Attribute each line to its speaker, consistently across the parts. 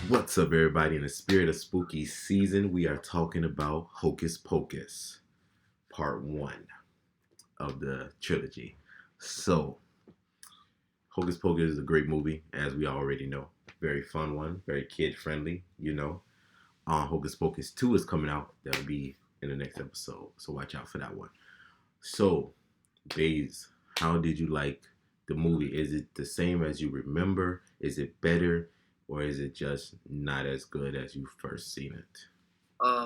Speaker 1: What's up, everybody? In the spirit of spooky season, we are talking about Hocus Pocus, part 1 of the trilogy. So, Hocus Pocus is a great movie, as we already know. Very fun one, very kid-friendly, Hocus Pocus 2 is coming out. That'll be in the next episode, so watch out for that one. So, Baze, how did you like the movie? Is it the same as you remember? Is it better? Or is it just not as good as you first seen it?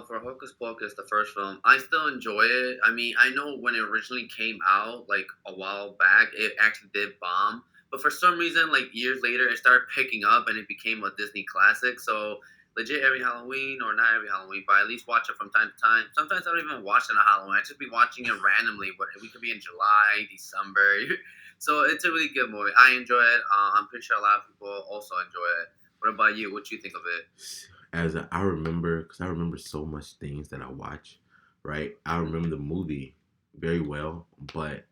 Speaker 2: For Hocus Pocus, the first film, I still enjoy it. I mean, I know when it originally came out, like a while back, it actually did bomb. But for some reason, like years later, it started picking up and it became a Disney classic. So legit every Halloween, or not every Halloween, but I at least watch it from time to time. Sometimes I don't even watch it on Halloween. I just be watching it randomly. But we could be in July, December. So it's a really good movie. I enjoy it. I'm pretty sure a lot of people also enjoy it. What about you? What do you think of it?
Speaker 1: I remember, because I remember so much things that I watch, right? I remember the movie very well, but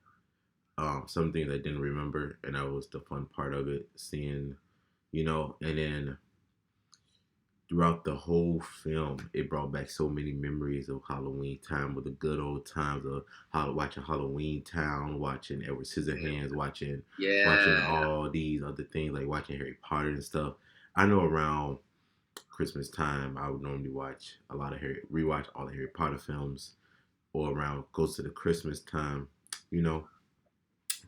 Speaker 1: some things I didn't remember, and that was the fun part of it, seeing, and then throughout the whole film, it brought back so many memories of Halloween time, with the good old times of watching Halloween Town, watching Edward Scissorhands, watching all these other things, like watching Harry Potter and stuff. I know around Christmas time, I would normally watch rewatch all the Harry Potter films, or around close to the Christmas time,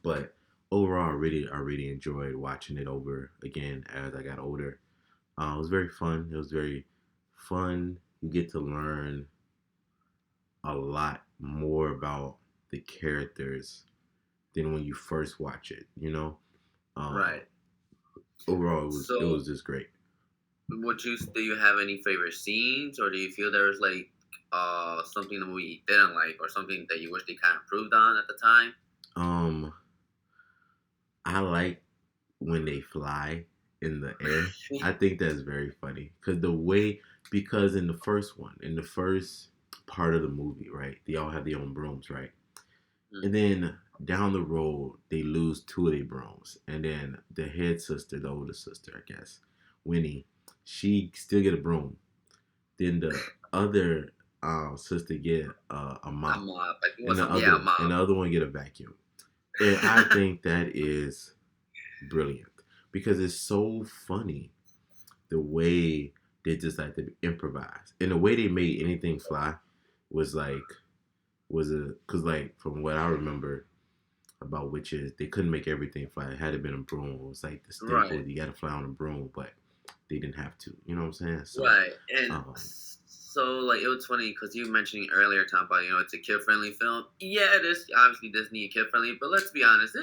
Speaker 1: But overall, I really enjoyed watching it over again as I got older. It was very fun. It was very fun. You get to learn a lot more about the characters than when you first watch it,
Speaker 2: Right.
Speaker 1: Overall, it was just great.
Speaker 2: Do you have any favorite scenes, or do you feel there was like something in the movie you didn't like, or something that you wish they kind of improved on at the time?
Speaker 1: I like when they fly in the air. I think that's very funny because in the first part of the movie, right, they all have their own brooms, right? Mm-hmm. And then down the road, they lose 2 of their brooms, and then the head sister, the older sister, I guess, Winnie, she still get a broom. Then the other sister get a mop, and the other one get a vacuum. And I think that is brilliant, because it's so funny the way they just like to improvise, and the way they made anything fly was because like from what I remember about witches, they couldn't make everything fly. It had to be a broom. It was like the staple. Right. You got to fly on a broom, but they didn't have to. You know what I'm saying? So,
Speaker 2: right. And so like it was funny because you mentioning earlier, Tom, about it's a kid-friendly film. Yeah, it is obviously Disney kid-friendly, but let's be honest,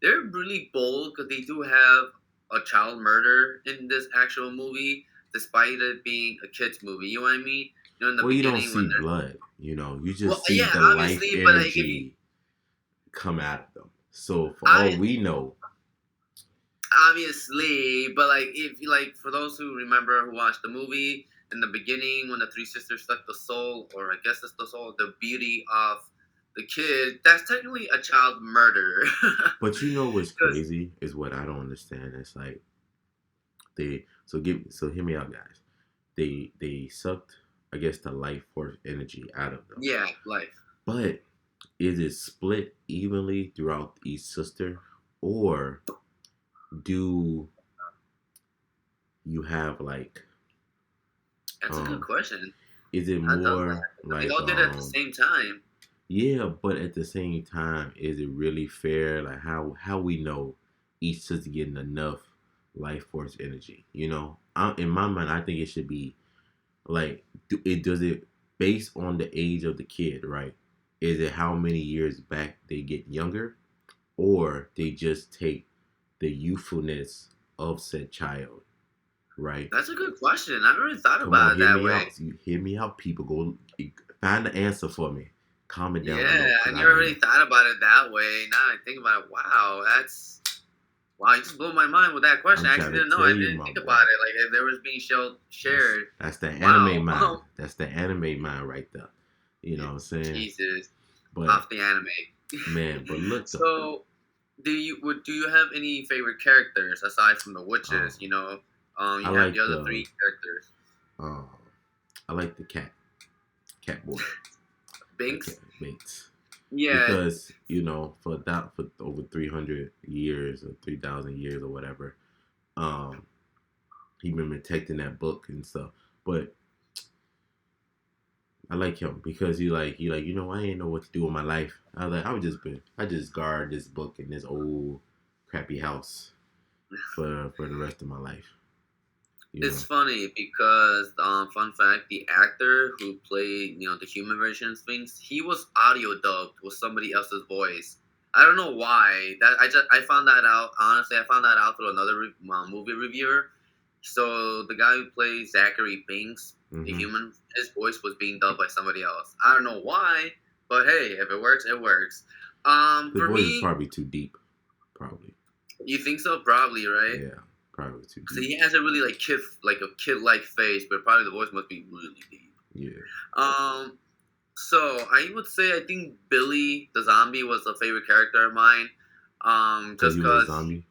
Speaker 2: they're really bold because they do have a child murder in this actual movie, despite it being a kids movie. You know what I mean? In the
Speaker 1: you don't see blood. You just see the life energy come out of them. So for all we know,
Speaker 2: obviously, but if for those who remember, who watched the movie, in the beginning when the 3 sisters suck the soul, or I guess it's the soul, the beauty of the kid, that's technically a child murder.
Speaker 1: But what's crazy is what I don't understand. It's like hear me out, guys. They sucked, I guess, the life force energy out of them.
Speaker 2: Yeah, life.
Speaker 1: But is it split evenly throughout each sister, or do you have like?
Speaker 2: That's a good question.
Speaker 1: Is it more like
Speaker 2: they all did it at the same time?
Speaker 1: Yeah, but at the same time, is it really fair? Like how we know each sister getting enough life force energy? In my mind, I think it should be like does it based on the age of the kid, right? Is it how many years back they get younger, or they just take the youthfulness of said child, right?
Speaker 2: That's a good question. I haven't really thought about it that way.
Speaker 1: You hear me out, people. Go find the answer for me. Comment down below.
Speaker 2: Yeah, I never really thought about it that way. Now I think about it. Wow, you just blew my mind with that question. I actually didn't know. I didn't think about it. Like if there was being shared.
Speaker 1: That's the anime mind. That's the anime mind right there. You know what I'm saying?
Speaker 2: Jesus. But off the anime.
Speaker 1: Man, but look.
Speaker 2: So Do you have any favorite characters aside from the
Speaker 1: Um,
Speaker 2: witches?
Speaker 1: I
Speaker 2: You have the
Speaker 1: like
Speaker 2: other
Speaker 1: the
Speaker 2: three characters.
Speaker 1: um, I like the cat boy, the cat
Speaker 2: Binks.
Speaker 1: Bates,
Speaker 2: Yeah,
Speaker 1: because for over 300 years or 3,000 years or whatever, um, he been protecting that book and stuff. But I like him because he I ain't know what to do with my life. I was like I just guard this book in this old crappy house for the rest of my life. You
Speaker 2: it's
Speaker 1: know,
Speaker 2: funny because fun fact, the actor who played the human version of Sphinx, he was audio dubbed with somebody else's voice. I don't know why. I found that out. Honestly, I found that out through another movie reviewer. So the guy who plays Zachary Binks, the
Speaker 1: hmm
Speaker 2: human, his voice was being dubbed by somebody else. I don't know why, but hey, if it works, it works.
Speaker 1: his
Speaker 2: For
Speaker 1: voice is
Speaker 2: me,
Speaker 1: probably too deep. Probably,
Speaker 2: you think so? Probably, right?
Speaker 1: yeah, probably too
Speaker 2: So
Speaker 1: deep.
Speaker 2: he has a really like a kid like face, but probably the voice must be really deep.
Speaker 1: Yeah,
Speaker 2: Um, so I would say I think Billy the zombie was a favorite character of mine.
Speaker 1: because
Speaker 2: Just
Speaker 1: he was a
Speaker 2: cause
Speaker 1: zombie.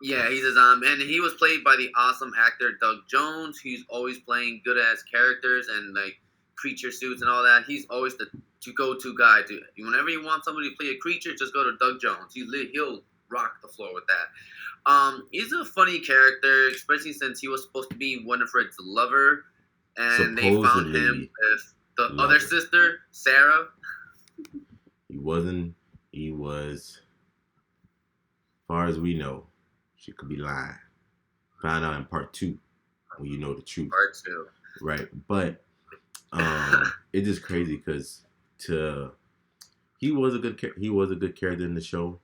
Speaker 2: yeah, he's a zombie, and he was played by the awesome actor Doug Jones. He's always playing good ass characters and like creature suits and all that. He's always the to go to guy. To whenever you want somebody to play a creature, just go to Doug Jones. He'll rock the floor with that. He's a funny character, especially since he was supposed to be Winifred's lover, and they found him
Speaker 1: Supposedly
Speaker 2: with the other
Speaker 1: lover.
Speaker 2: sister, Sarah.
Speaker 1: He wasn't. He was, as far as we know, she could be lying. Find out in part two when you know the truth,
Speaker 2: Part two.
Speaker 1: right? But it's just crazy because to he was a good character in the show.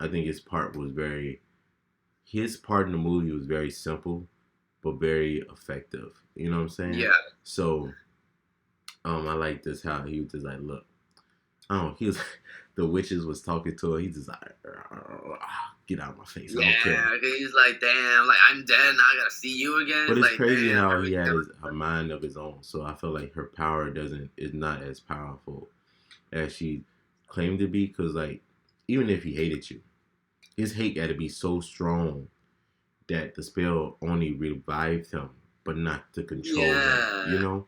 Speaker 1: I think his part in the movie was very simple, but very effective. You know what I'm saying?
Speaker 2: Yeah,
Speaker 1: So I like this how he was just like, look, he was the witches was talking to her. He's just like, get out of my face. I don't care.
Speaker 2: yeah. He's like, damn, like I'm dead now. I gotta see you again.
Speaker 1: But
Speaker 2: It's
Speaker 1: it's
Speaker 2: like,
Speaker 1: crazy
Speaker 2: damn,
Speaker 1: how
Speaker 2: I
Speaker 1: he
Speaker 2: really
Speaker 1: had
Speaker 2: never.
Speaker 1: a mind of his own. So I feel like her power doesn't is not as powerful as she claimed to be. Because like even if he hated you, his hate had to be so strong that the spell only revived him, but not to control him.
Speaker 2: Yeah,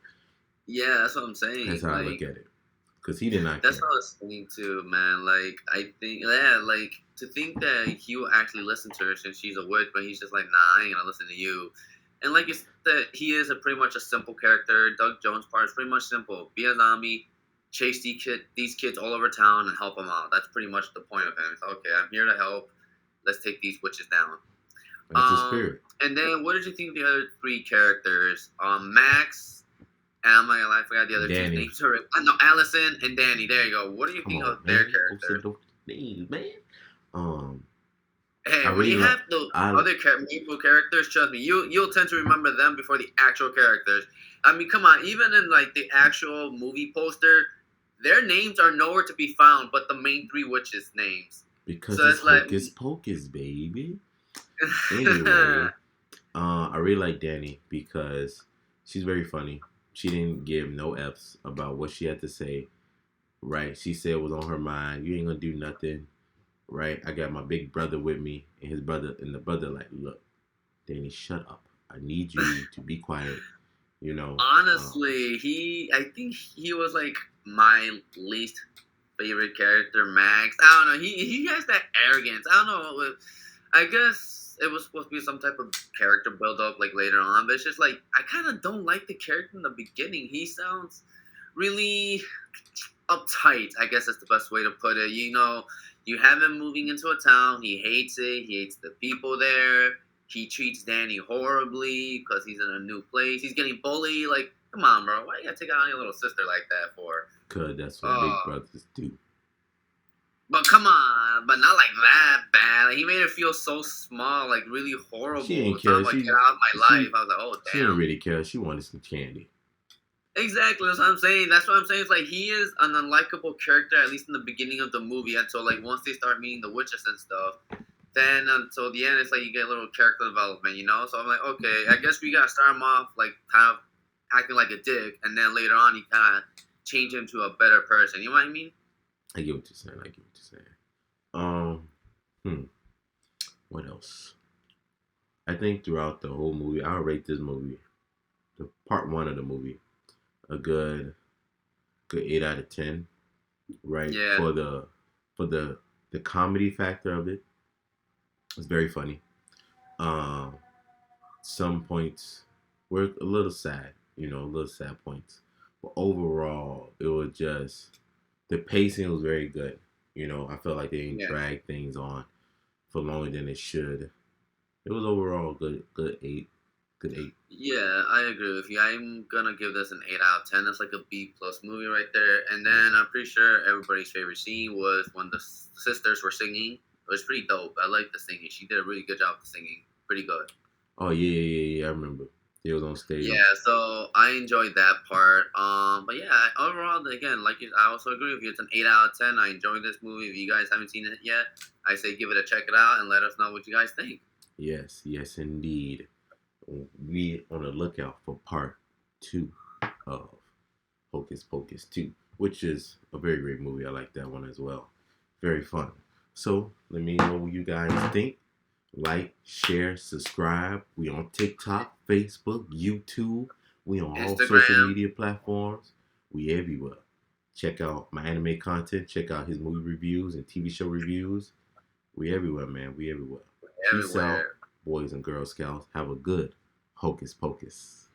Speaker 2: yeah. That's what I'm
Speaker 1: That's
Speaker 2: saying.
Speaker 1: how I look
Speaker 2: Like
Speaker 1: at it. Because he did not
Speaker 2: that's what
Speaker 1: care.
Speaker 2: I was thinking too, man. Like I think, yeah, like to think that he will actually listen to her since she's a witch, but he's just like, nah, I ain't gonna listen to you. And like you said, he is a pretty much a simple character. Doug Jones' part is pretty much simple: be a zombie, chase these kids all over town, and help them out. That's pretty much the point of him. It's okay. I'm here to help. Let's take these witches down.
Speaker 1: That's the spirit.
Speaker 2: And then what did you think of the other three characters? Max. And I'm not gonna lie, I forgot the other two
Speaker 1: Danny.
Speaker 2: names. No, Allison and Danny. There you go. What do you
Speaker 1: Come
Speaker 2: think
Speaker 1: on,
Speaker 2: of their
Speaker 1: man. Go sit
Speaker 2: characters?
Speaker 1: those names, man. Um,
Speaker 2: Hey,
Speaker 1: I
Speaker 2: when
Speaker 1: really
Speaker 2: you
Speaker 1: like.
Speaker 2: have the
Speaker 1: I
Speaker 2: other meaningful characters, trust me, you'll tend to remember them before the actual characters. I mean, come on, even in like the actual movie poster, their names are nowhere to be found, but the main three witches' names.
Speaker 1: because
Speaker 2: So
Speaker 1: it's
Speaker 2: it's like,
Speaker 1: Hocus Pocus, baby. Anyway, I really like Danny because she's very funny. She didn't give no F's about what she had to say. Right? She said it was on her mind. You ain't gonna do nothing. Right? I got my big brother with me, and the brother like, look, Danny, shut up. I need you to be quiet. You know.
Speaker 2: honestly, I think he was like my least favorite character, Max. I don't know. He has that arrogance. I don't know. I guess it was supposed to be some type of character build up like later on, but it's just like I kind of don't like the character in the beginning. He sounds really uptight. I guess that's the best way to put it. You have him moving into a town. He hates it. He hates the people there. He treats Danny horribly because he's in a new place. He's getting bullied. Like, come on, bro. Why you gotta take out your little sister like that for?
Speaker 1: Cause that's what big
Speaker 2: Oh,
Speaker 1: brothers do.
Speaker 2: but come on, but not like that bad. Like, he made her feel so small, like really
Speaker 1: She
Speaker 2: horrible.
Speaker 1: ain't
Speaker 2: It's not
Speaker 1: care.
Speaker 2: like get out of my life.
Speaker 1: She
Speaker 2: I was like, oh
Speaker 1: she didn't
Speaker 2: damn.
Speaker 1: really care. She wanted some candy.
Speaker 2: Exactly, that's what I'm saying. That's what I'm saying. It's like he is an unlikable character, at least in the beginning of the movie, until like once they start meeting the witches and stuff. Then until the end, it's like you get a little character development, you know. So I'm like, okay, I guess we gotta start him off like kind of acting like a dick, and then later on, you kind of change him to a better person. You know what I mean?
Speaker 1: I get what you're saying. I get what you're saying. Hmm. What else? I think throughout the whole movie, I'll rate this movie, the part one of the movie, a good 8 out of 10. Right,
Speaker 2: Yeah,
Speaker 1: for the comedy factor of it, it's very funny. Um, some points were a little sad, a little sad points, but overall, it was just the pacing was very good. I felt like they didn't
Speaker 2: yeah.
Speaker 1: drag things on for longer than it should. It was overall good eight, good eight.
Speaker 2: Yeah, I agree with you. I'm gonna give this an 8 out of 10. It's like a B plus movie right there. And then I'm pretty sure everybody's favorite scene was when the sisters were singing. It was pretty dope. I like the singing. She did a really good job of singing. Pretty good.
Speaker 1: Oh yeah. I remember. They was on
Speaker 2: Yeah,
Speaker 1: stage.
Speaker 2: so I enjoyed that part. But yeah, overall, again, I also agree with you. It's an 8 out of 10. I enjoyed this movie. If you guys haven't seen it yet, I say give it a check it out and let us know what you guys think.
Speaker 1: Yes, indeed. We on the lookout for part two of Hocus Pocus 2, which is a very great movie. I like that one as well. Very fun. So let me know what you guys think. Like, share, subscribe. We on TikTok, Facebook, YouTube. We on all social
Speaker 2: Instagram.
Speaker 1: media platforms. We everywhere. Check out my anime content. Check out his movie reviews and TV show reviews. We everywhere, man. We everywhere. Peace out,
Speaker 2: Everywhere.
Speaker 1: boys and Girl Scouts. Have a good Hocus Pocus.